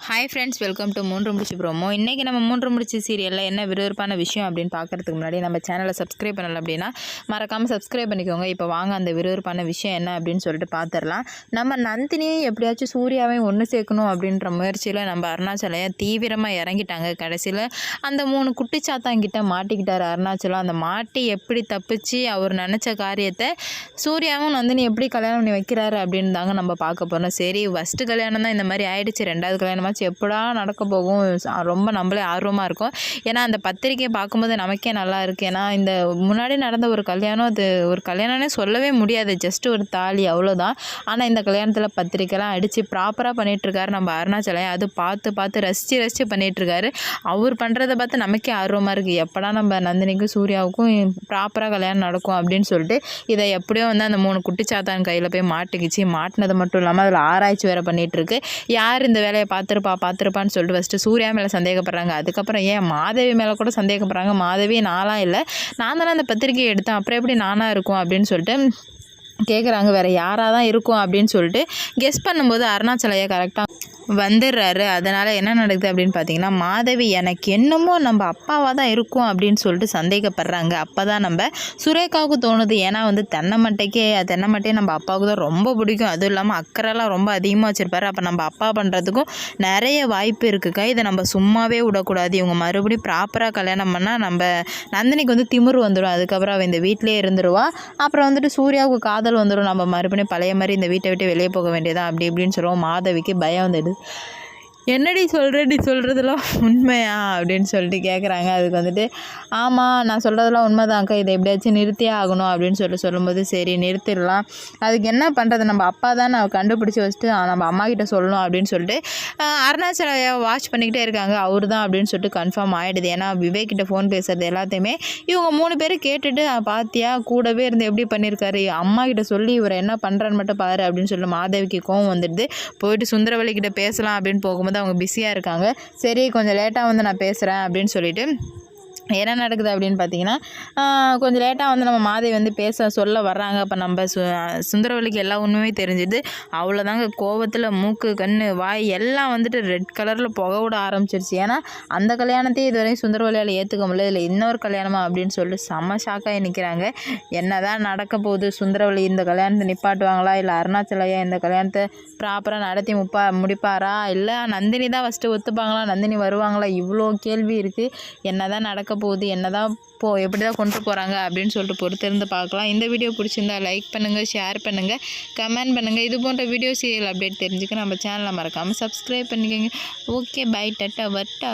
Hi friends, welcome to மூன்று முடிச்சு promo. இன்றைக்கி நம்ம மூன்று முடிச்சு சீரியலில் என்ன விறுவிறுப்பான விஷயம் அப்படின்னு பார்க்குறதுக்கு முன்னாடி நம்ம சேனலை சப்ஸ்கிரைப் பண்ணலை அப்படின்னா மறக்காமல் சப்ஸ்கிரைப் பண்ணிக்கோங்க. இப்போ வாங்க அந்த விறுவிறுப்பான விஷயம் என்ன அப்படின்னு சொல்லிட்டு பார்த்துடலாம். நம்ம நந்தினியை எப்படியாச்சும் சூர்யாவையும் ஒன்று சேர்க்கணும் அப்படின்ற முயற்சியில் நம்ம அருணாச்சலையா தீவிரமாக இறங்கிட்டாங்க. கடைசியில் அந்த 3 குட்டிச்சாத்தாங்கிட்ட மாட்டிக்கிட்டார் அருணாச்சலம். அந்த மாட்டி எப்படி தப்பிச்சு அவர் நினச்ச காரியத்தை சூர்யாவும் நந்தினி எப்படி கல்யாணம் பண்ணி வைக்கிறாரு அப்படின்னு தாங்க நம்ம பார்க்க போகிறோம். சரி, ஃபஸ்ட்டு கல்யாணம் தான் இந்த மாதிரி ஆயிடுச்சு, 2வது கல்யாணமாக எப்படா நடக்க போகும், ரொம்ப நம்மளே ஆர்வமாக இருக்கும். ஏன்னா அந்த பத்திரிக்கையை பார்க்கும்போது நமக்கே நல்லா இருக்குது. ஏன்னா இந்த முன்னாடி நடந்த ஒரு கல்யாணம், அது ஒரு கல்யாணம்னே சொல்லவே முடியாது, ஜஸ்ட் ஒரு தாலி அவ்வளோதான். ஆனால் இந்த கல்யாணத்தில் பத்திரிக்கைலாம் அடித்து ப்ராப்பராக பண்ணிகிட்ருக்காரு நம்ம அருணாச்சலம். அது பார்த்து ரசித்து பண்ணிகிட்ருக்காரு. அவர் பண்ணுறதை பார்த்து நமக்கே ஆர்வமாக இருக்குது, எப்படா நம்ம நந்தினிக்கும் சூர்யாவுக்கும் ப்ராப்பராக கல்யாணம் நடக்கும் அப்படின்னு சொல்லிட்டு. இதை எப்படியோ வந்து அந்த 3 குட்டிச்சாத்தான் கையில் போய் மாட்டிக்கிச்சு. மாட்டினது மட்டும் இல்லாமல் அதில் ஆராய்ச்சி வேறு பண்ணிகிட்ருக்கு. யார் இந்த வேலையை பார்த்துருப்பான்னு சொல்லிட்டு ஃபஸ்ட்டு சூர்யா மேலே சந்தேகப்படுறாங்க. அதுக்கப்புறம் ஏன் மாதவி மேலே கூட சந்தேகப்படுறாங்க. மாதவி நானாக இல்லை, நான் தானே அந்த பத்திரிக்கையை எடுத்தேன், அப்புறம் எப்படி நானாக இருக்கும் அப்படின்னு சொல்லிட்டு கேட்குறாங்க. வேறு யாராக தான் இருக்கும் அப்படின்னு சொல்லிட்டு கெஸ் பண்ணும்போது அருணாச்சலையா கரெக்டாக வந்துடுறாரு. அதனால் என்ன நடக்குது அப்படின்னு பார்த்தீங்கன்னா, மாதவி எனக்கு என்னமோ நம்ம அப்பாவாக தான் இருக்கும் அப்படின்னு சொல்லிட்டு சந்தேகப்படுறாங்க. அப்போ தான் நம்ம சுரேகாவுக்கு தோணுது. ஏன்னா வந்து தென்னை நம்ம அப்பாவுக்கு தான் ரொம்ப பிடிக்கும். அதுவும் இல்லாமல் அக்கறைலாம் ரொம்ப அதிகமாக வச்சுருப்பாரு. அப்போ நம்ம அப்பா பண்ணுறதுக்கும் நிறைய வாய்ப்பு இருக்குக்கா. இதை நம்ம சும்மாவே விடக்கூடாது. இவங்க மறுபடியும் ப்ராப்பராக கல்யாணம் பண்ணால் நம்ம நந்தினிக்கு வந்து திமிரு வந்துடும். அதுக்கப்புறம் அவள் இந்த வீட்டிலே இருந்துருவா. அப்புறம் வந்துட்டு சூர்யாவுக்கு காதல் வந்துடும். நம்ம மறுபடியும் பழைய மாதிரி இந்த வீட்டை விட்டு வெளியே போக வேண்டியதான் அப்படி இப்படின்னு சொல்லுவோம். மாதவிக்கு பயம் வந்துடுது. என்னடி சொல்கிற, நீ சொல்கிறதுலாம் உண்மையா அப்படின்னு சொல்லிட்டு கேட்குறாங்க. அதுக்கு வந்துட்டு ஆமாம், நான் சொல்கிறதெல்லாம் உண்மைதான்க்கா, இதை எப்படியாச்சும் நிறுத்தியே ஆகணும் அப்படின்னு சொல்லும்போது சரி நிறுத்திடலாம், அதுக்கு என்ன பண்ணுறது, நம்ம அப்பா தான் நான் கண்டுபிடிச்சி வச்சுட்டு நம்ம அம்மா கிட்ட சொல்லணும் அப்படின்னு சொல்லிட்டு அருணாச்சலையா வாட்ச் பண்ணிக்கிட்டே இருக்காங்க. அவர் தான் அப்படின்னு சொல்லிட்டு கன்ஃபார்ம் ஆகிடுது. ஏன்னா விவேக் கிட்ட ஃபோன் பேசுகிறது எல்லாத்தையுமே இவங்க 3 பேரும் கேட்டுட்டு பார்த்தியா கூடவே இருந்து எப்படி பண்ணியிருக்காரு, அம்மா கிட்ட சொல்லி இவரை என்ன பண்ணுறான்னு மட்டும் பாரு அப்படின்னு சொல்லிட்டு மாதவிக்கு கோவம் வந்துடுது. போயிட்டு சுந்தரவல்லி கிட்ட பேசலாம் அப்படின்னு போகும்போது அவங்க பிஸியாக இருக்காங்க. சரி கொஞ்சம் லேட்டாக வந்து நான் பேசுகிறேன் அப்படின்னு சொல்லிட்டு என்ன நடக்குது அப்படின்னு பார்த்தீங்கன்னா, கொஞ்சம் லேட்டாக வந்து நம்ம மாதவி வந்து சொல்ல வர்றாங்க. அப்போ நம்ம சுந்தரவல்லிக்கு எல்லா உண்மையுமே தெரிஞ்சுது. அவ்வளோதாங்க, கோவத்தில் மூக்கு கண் வாய் எல்லாம் வந்துட்டு ரெட் கலரில் புகை விட ஆரம்பிச்சிருச்சு. ஏன்னா அந்த கல்யாணத்தையும் இதுவரையும் சுந்தரவல்லியால் ஏற்றுக்க முடியல, இதில் இன்னொரு கல்யாணமா அப்படின்னு சொல்லிட்டு செம்ம ஷாக்காகி நிற்கிறாங்க. என்ன தான் நடக்க போகுது, சுந்தரவல்லி இந்த கல்யாணத்தை நிப்பாட்டுவாங்களா, இல்லை அருணாச்சலையா இந்த கல்யாணத்தை ப்ராப்பராக நடத்தி முடிப்பாரா, இல்லை நந்தினி தான் ஃபஸ்ட்டு ஒத்துப்பாங்களா, நந்தினி வருவாங்களா, இவ்வளோ கேள்வி இருக்குது. என்ன தான் நடக்க போகுது, என்னதான் எப்படி தான் கொண்டு போகிறாங்க அப்படின்னு சொல்லிட்டு பொறுத்திருந்து பார்க்கலாம். இந்த வீடியோ பிடிச்சிருந்தா லைக் பண்ணுங்கள், ஷேர் பண்ணுங்கள், கமெண்ட் பண்ணுங்கள். இது போன்ற வீடியோ சீரியல் அப்டேட் தெரிஞ்சுக்க நம்ம சேனலை மறக்காமல் சப்ஸ்கிரைப் பண்ணிக்கோங்க. ஓகே, பை, டட்டா, வட்டா.